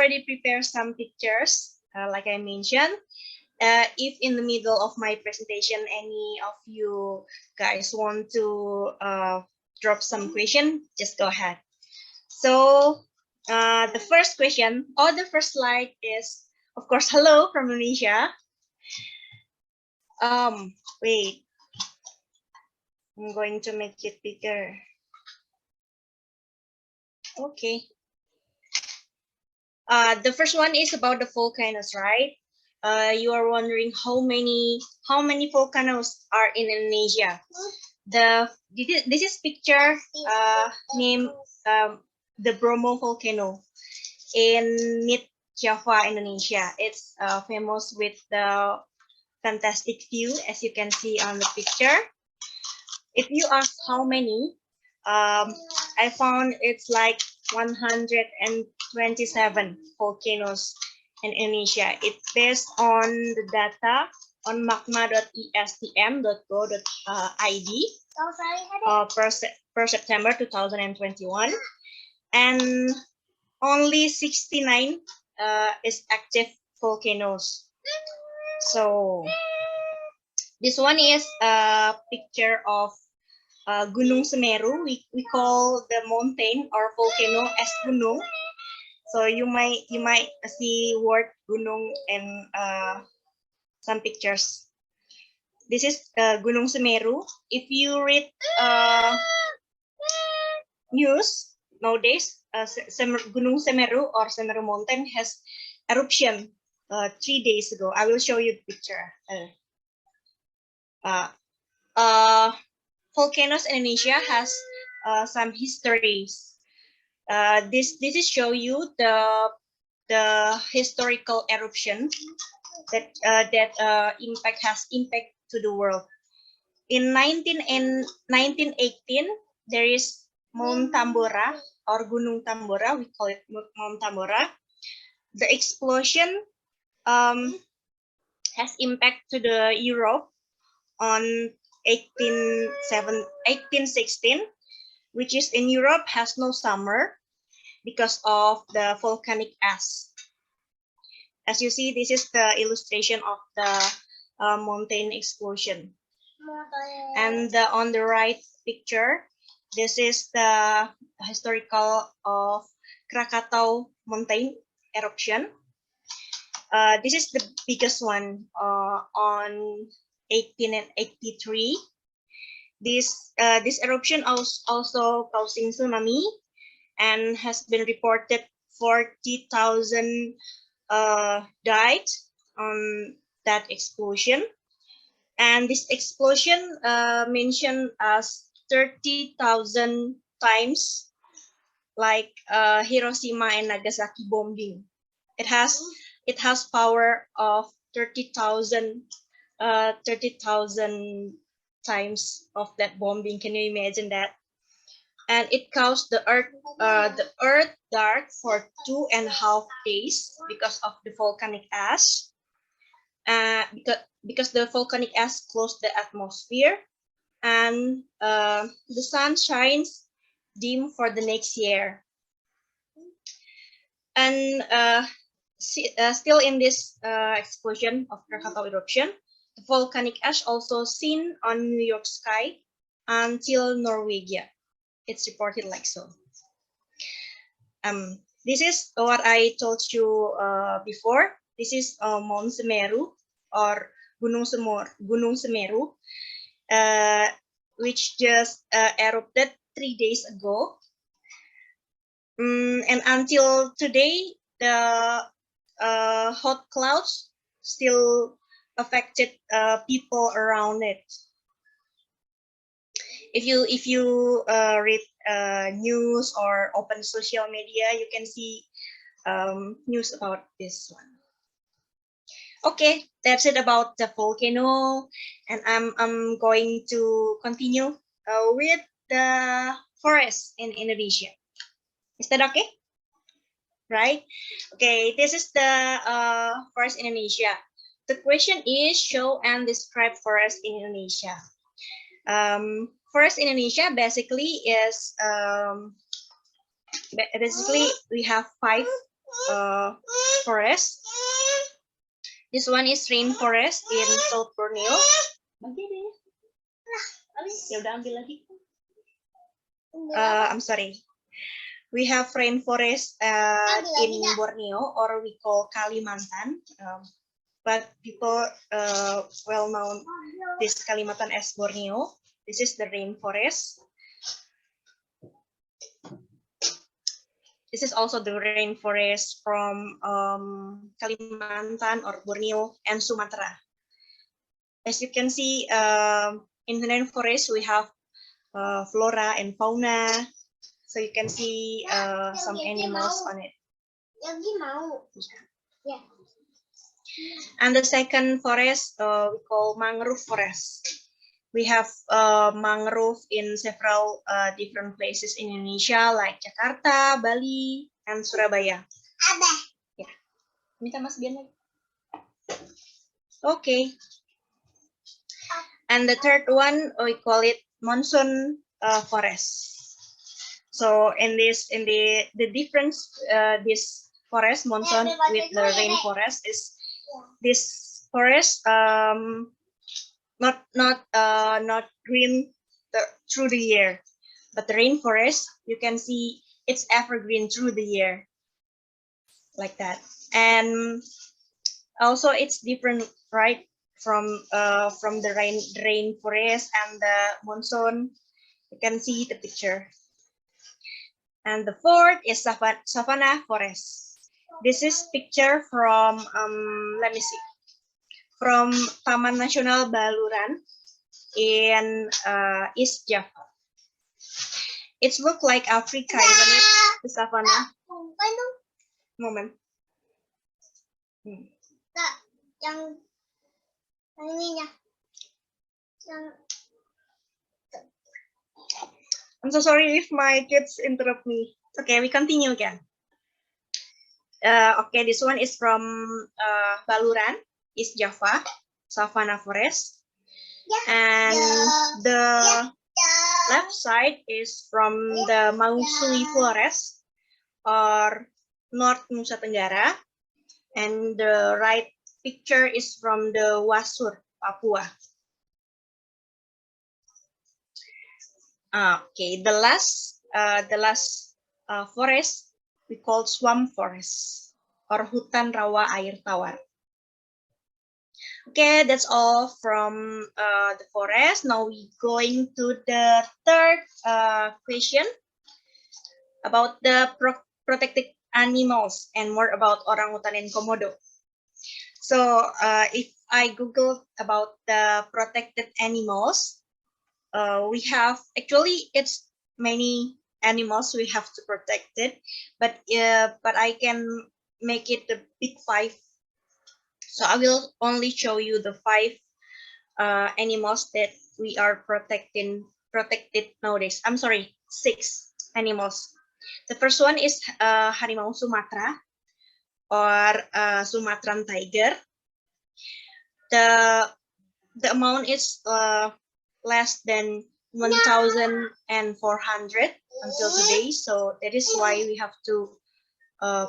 already prepared some pictures, like I mentioned. If in the middle of my presentation, any of you guys want to drop some question, just go ahead. So the first question, or the first slide is, of course, hello from Indonesia. Wait, I'm going to make it bigger. Okay. The first one is about the volcanoes, right? You are wondering how many volcanoes are in Indonesia. This is picture named the Bromo volcano in mid Java, Indonesia. It's famous with the fantastic view, as you can see on the picture. If you ask how many, I found it's like 127 volcanoes in Indonesia. It's based on the data on magma.estm.go.id per September 2021, and only 69 is active volcanoes. So this one is a picture of Gunung Semeru. We call the mountain or volcano as Gunung. So you might see word Gunung in some pictures. This is Gunung Semeru. If you read news nowadays, Gunung Semeru or Semeru Mountain has eruption 3 days ago. I will show you the picture. Volcanoes in Indonesia has some histories. This is show you the historical eruption that has impact to the world. In 1918, there is Mount Tambora or Gunung Tambora. We call it Mount Tambora. The explosion has impact to the Europe on 1816, which is in Europe has no summer because of the volcanic ash. As you see, this is the illustration of the mountain explosion. And on the right picture, this is the historical of Krakatau mountain eruption. This is the biggest one on 1883. This eruption also causing tsunami and has been reported 40,000 died on that explosion. And this explosion mentioned as 30,000 times like Hiroshima and Nagasaki bombing. It has power of 30,000 times of that bombing. Can you imagine that? And it caused the earth dark for 2.5 days because of the volcanic ash. Because the volcanic ash closed the atmosphere, and the sun shines dim for the next year. And still in this explosion of Krakatau eruption, the volcanic ash also seen on New York sky until Norwegia. It's reported like so. This is what I told you before. This is Mount Semeru or Gunung Semeru, which just erupted 3 days ago. And until today, the hot clouds still affected people around it. If you read news or open social media, you can see news about this one. Okay, that's it about the volcano, and I'm going to continue with the forest in Indonesia. Is that okay? Right? Okay, this is the forest in Indonesia. The question is show and describe forest in Indonesia. Forest in Indonesia basically is basically we have five forest. This one is rainforest in South Borneo. I'm sorry. We have rainforest in Borneo, or we call Kalimantan. But people well known this Kalimantan as Borneo. This is the rainforest. This is also the rainforest from Kalimantan or Borneo and Sumatra. As you can see, in the rainforest we have flora and fauna, so you can see some animals on it. And the second forest we call mangrove forest. We have mangrove in several different places in Indonesia, like Jakarta, Bali, and Surabaya. Yeah. Minta Mas Bian lagi. Okay. And the third one we call it monsoon forest. So in the difference this forest monsoon with the rainforest is this forest not green through the year, but the rainforest you can see it's evergreen through the year, like that. And also it's different, right, from the rainforest and the monsoon. You can see the picture. And the fourth is savanna forest. This is picture from let me see, from Taman Nasional Baluran in East Java. It looks like Africa, isn't it? The savannah. Moment. I'm so sorry if my kids interrupt me. Okay, we continue again. Okay, this one is from Baluran, East Java, savanna forest. And the left side is from the Mausui forest or North Nusa Tenggara, and the right picture is from the Wasur, Papua. Okay, the last forest we call swamp forest or hutan rawa air tawar. Okay, that's all from the forest. Now we going to the third question about the protected animals and more about orangutan and komodo. So if I Google about the protected animals, we have actually it's many animals we have to protect it, but I can make it the big 5. So I will only show you the 5 animals that we are protected nowadays. I'm sorry, 6 animals. The first one is harimau Sumatra or Sumatran tiger. The amount is less than 1,400 until today, so that is why we have to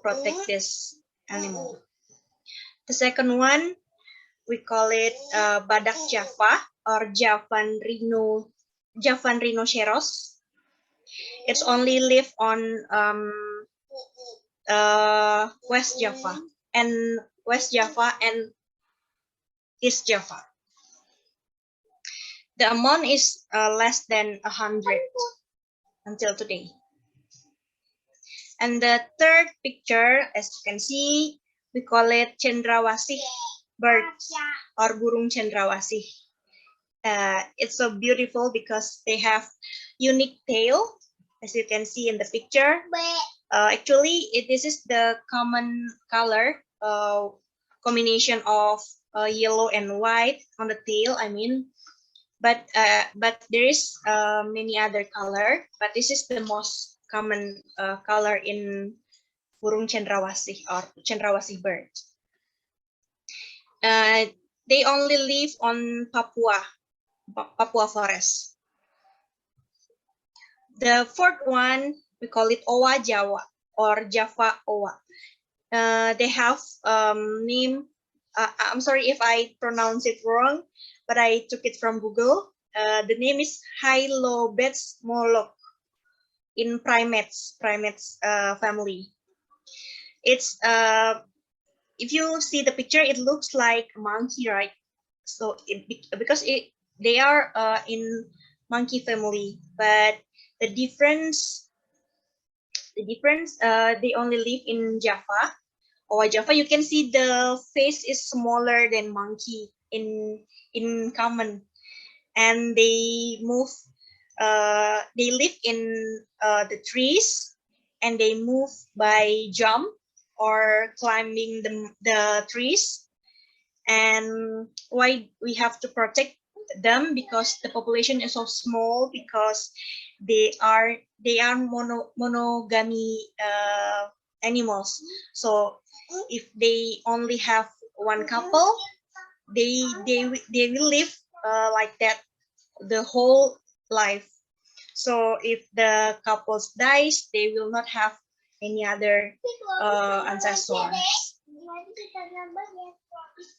protect this animal. The second one, we call it badak Java or Javan rhinoceros. It's only live on West Java and East Java. The amount is less than 100 until today. And the third picture, as you can see, we call it cendrawasih bird or burung cendrawasih. It's so beautiful because they have unique tail, as you can see in the picture. Actually, this is the common color combination of yellow and white on the tail, I mean. But there is many other color, but this is the most common color in burung cendrawasih or cendrawasih bird. They only live on Papua forest. The fourth one, we call it owa Jawa or Java owa. They have name. I'm sorry if I pronounce it wrong, but I took it from Google. The name is Hylobets molok in primates family. It's if you see the picture, it looks like a monkey, right? So because they are in monkey family, but the difference they only live in Java. Or Java, you can see the face is smaller than monkey in common, and they live in the trees, and they move by jump or climbing the trees. And why we have to protect them? Because the population is so small, because they are monogamy animals. So if they only have one couple, they will live like that the whole life. So if the couples dies, they will not have any other ancestors.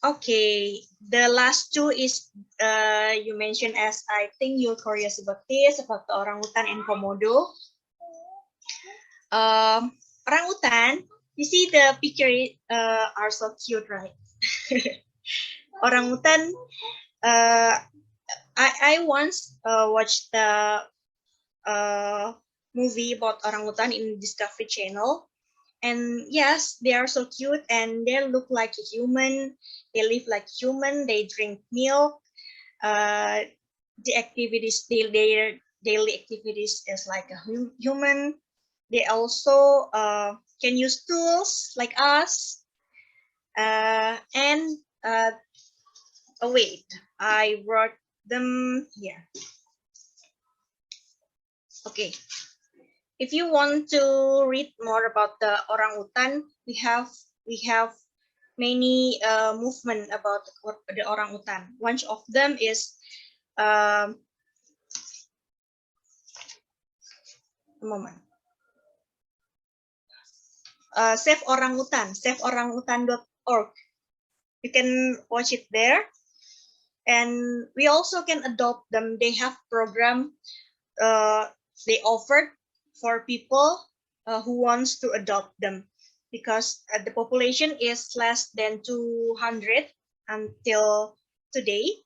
Okay, the last two is you mentioned, as I think you're curious about this, about the orangutan and komodo. Orangutan, you see the picture are so cute, right? Orangutan, I once watched the movie about orangutan in Discovery Channel. And yes, they are so cute, and they look like a human. They live like human. They drink milk. The activities, their daily activities is like a human. They also can use tools like us. And oh wait, I wrote them here. Okay. If you want to read more about the orangutan, we have many movement about the orangutan. One of them is a moment. Save Orangutan, saveorangutan.org. You can watch it there, and we also can adopt them. They have program they offered for people who wants to adopt them, because the population is less than 200 until today.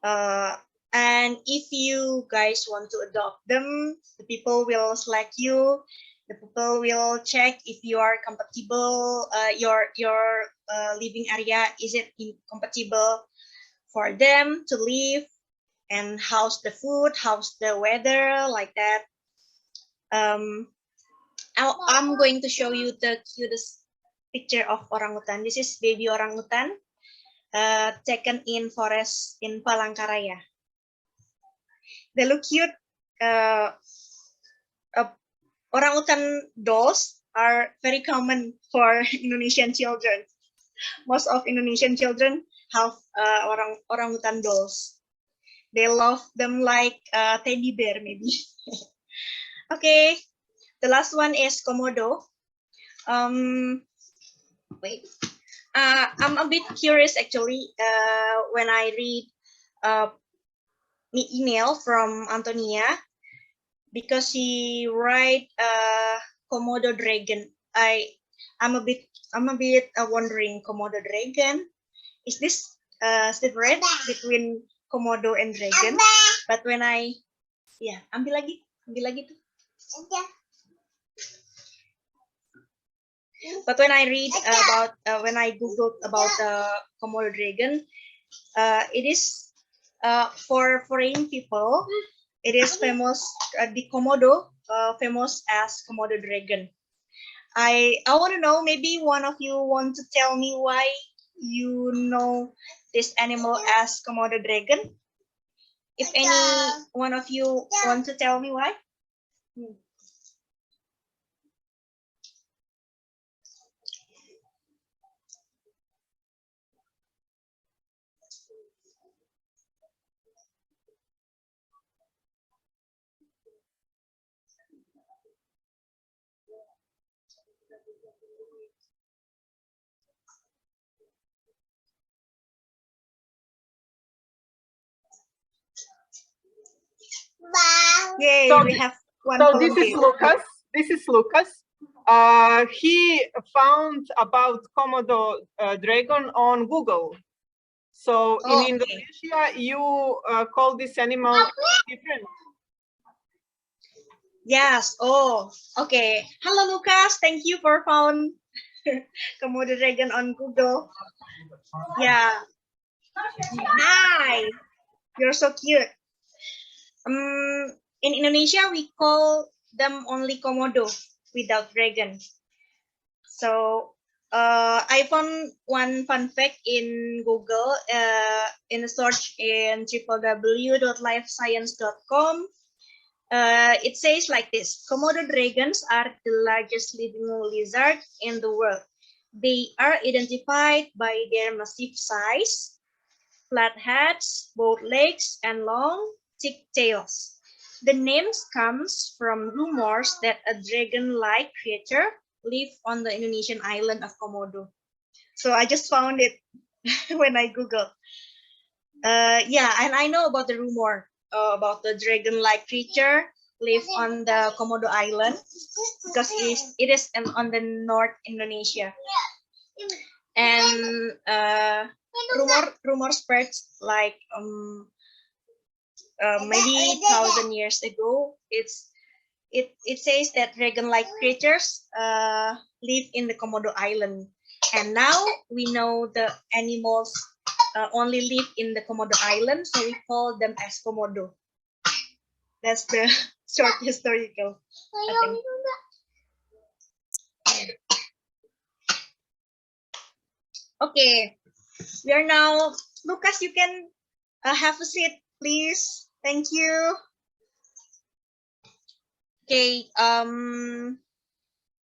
And if you guys want to adopt them, the people will select you. The people will check if you are compatible. Your living area, is it compatible for them to live, and how's the food, how's the weather, like that. I'm going to show you the cutest picture of orangutan. This is baby orangutan taken in forest in Palangkaraya. They look cute. Uh, Orangutan dolls are very common for Indonesian children. Most of Indonesian children have orangutan dolls. They love them like teddy bear, maybe. Okay, the last one is komodo. Wait, I'm a bit curious actually when I read email from Antonija, because she write komodo dragon. I'm a bit wondering, komodo dragon, is this separate between komodo and dragon? But when I ambil lagi tuh. But when I read about when I googled about komodo dragon, it is for foreign people. It is famous, the komodo, famous as komodo dragon. I want to know, maybe one of you want to tell me why you know this animal as komodo dragon? If any one of you want to tell me why? Yay, So, we have one so this is volunteer. Lucas. This is Lucas. He found about Komodo dragon on Google. So in Oh, okay. Indonesia, you call this animal different. Yes. Oh, okay. Hello, Lucas. Thank you for found Komodo dragon on Google. Yeah. Hi. You're so cute. In Indonesia, we call them only Komodo without dragon. So I found one fun fact in Google in a search in www.lifescience.com. It says like this: Komodo dragons are the largest living lizard in the world. They are identified by their massive size, flat heads, both legs, and long, thick tails. The names comes from rumors that a dragon-like creature live on the Indonesian island of Komodo. So I just found it when I Googled. Yeah, and I know about the rumor about the dragon-like creature live on the Komodo Island because it is on the North Indonesia. And rumor spreads like maybe 1,000 years ago. It says that dragon-like creatures live in the Komodo Island, and now we know the animals only live in the Komodo Island, so we call them as Komodo. That's the short historical. I think. Okay, we are now. Lucas, you can have a seat, please. Thank you. Okay.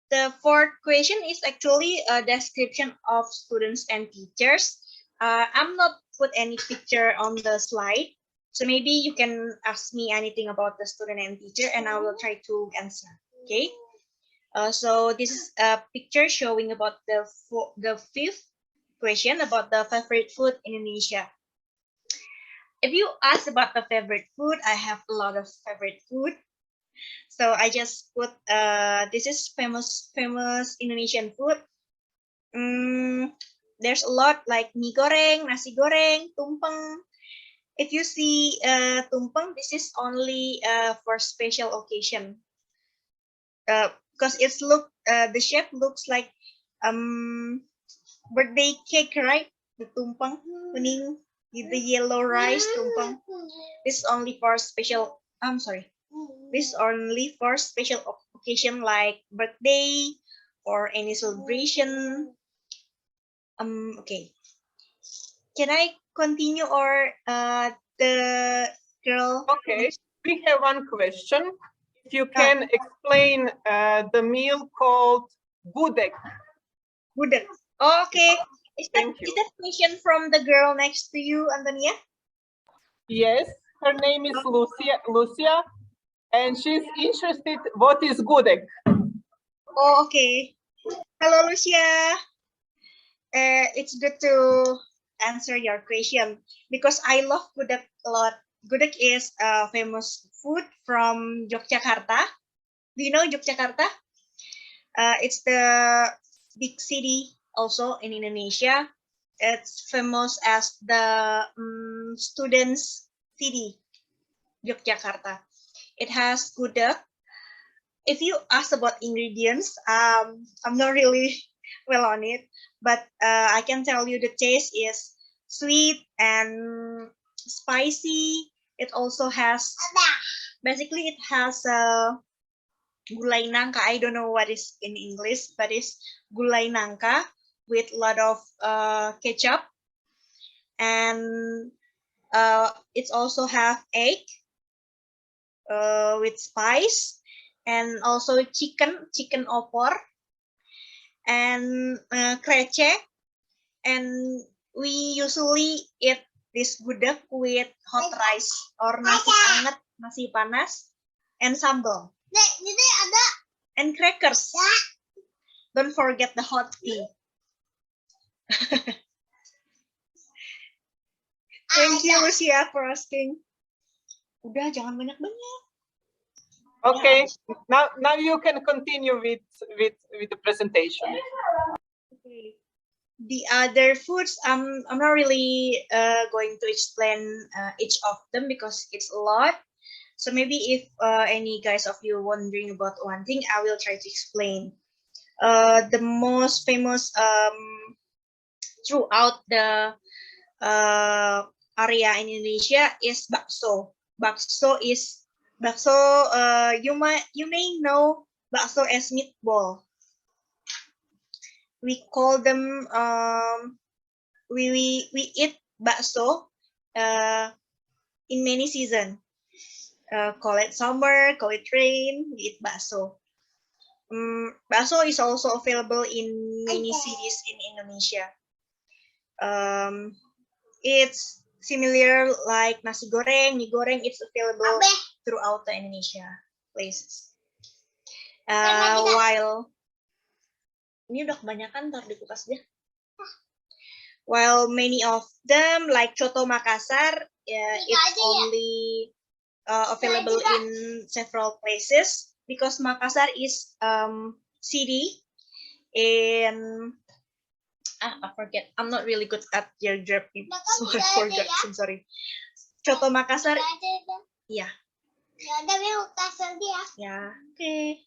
The fourth question is actually a description of students and teachers. I'm not put any picture on the slide, so maybe you can ask me anything about the student and teacher, and I will try to answer. Okay. So this is a picture showing about the fifth question about the favorite food in Indonesia. If you ask about the favorite food, I have a lot of favorite food. So I just put this is famous Indonesian food. There's a lot like mie goreng, nasi goreng, tumpeng. If you see tumpeng, this is only for special occasion. Because the shape looks like birthday cake, right? The tumpeng, kuning with the yellow rice tumpeng. This is only for special. I'm sorry. This is only for special occasion like birthday or any celebration. Okay. Can I continue or the girl? Okay, we have one question. If you can explain the meal called gudeg. Gudeg. Oh, okay. Is that question from the girl next to you, Antonia? Yes, her name is Lucia, and she's interested what is gudeg. Oh, okay. Hello, Lucia. It's good to answer your question because I love gudeg a lot. Gudeg is a famous food from Yogyakarta. Do you know Yogyakarta? It's the big city also in Indonesia. It's famous as the students' city, Yogyakarta. It has gudeg. If you ask about ingredients, I'm not really well on it, but I can tell you the taste is sweet and spicy. It also has, basically it has gulai nangka. I don't know what is in English, but it's gulai nangka with a lot of ketchup, and it also have egg with spice, and also chicken opor, and krecek, and we usually eat this gudeg with hot rice or nasi anget, nasi panas, and sambal. And crackers. Don't forget the hot tea. Thank you, Lucia, for asking. Udah, jangan banyak-banyak. Okay, now you can continue with the presentation. Okay. The other foods, I'm not really going to explain each of them because it's a lot. So maybe if any guys of you wondering about one thing, I will try to explain. The most famous throughout the area in Indonesia is bakso. Bakso. You may know bakso as meatball. We call them we eat bakso in many seasons. Call it summer, call it rain, we eat bakso. Bakso is also available in many cities in Indonesia. It's similar like nasi goreng, mie goreng. It's available throughout the Indonesia places. While ini udah kebanyakan, ntar di kulkas aja. While many of them, like Coto Makassar, it's only available in several places because Makassar is city in I forget. I'm not really good at geography, so I forgot. I'm sorry. Coto Makassar. Yeah. Yeah. Okay.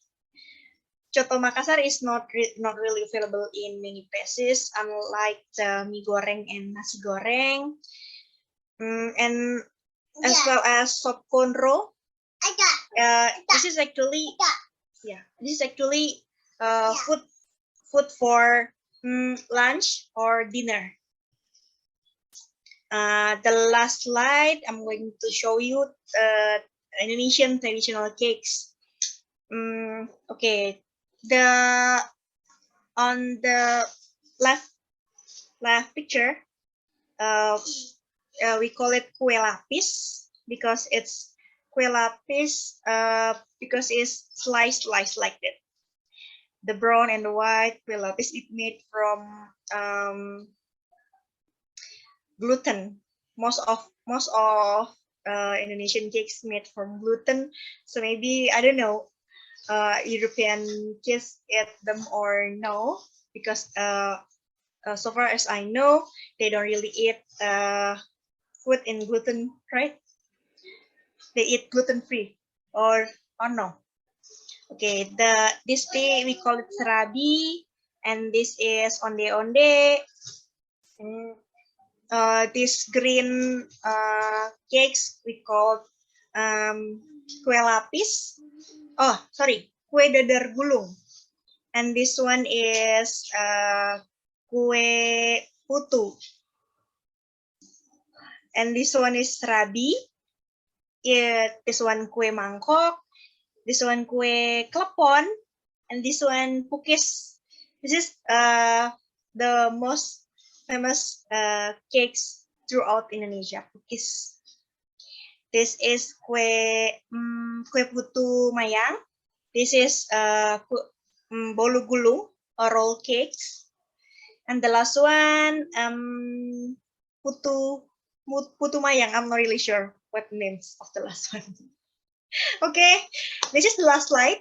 Coto Makassar is not really available in many places, unlike the mie goreng and nasi goreng, and as well as sop konro. This is actually food for lunch or dinner. The last slide, I'm going to show you Indonesian traditional cakes. Okay. On the left picture, we call it kue lapis because it's kue lapis because it's sliced like that. The brown and the white kue lapis is made from gluten. Most of Indonesian cakes made from gluten. So maybe I don't know. European kids eat them or no, because so far as I know, they don't really eat food in gluten, right? They eat gluten free or no. Okay, this day we call it serabi, and this is onde-onde. This green cakes we call kue lapis. Oh, sorry, kue dadar gulung. And this one is kue putu. And this one is serabi. This one kue mangkok. This one kue klepon. And this one pukis. This is the most famous cakes throughout Indonesia, pukis. This is kue putu mayang. This is bolu gulung or roll cakes. And the last one putu mayang. I'm not really sure what the names of the last one. Okay, this is the last slide.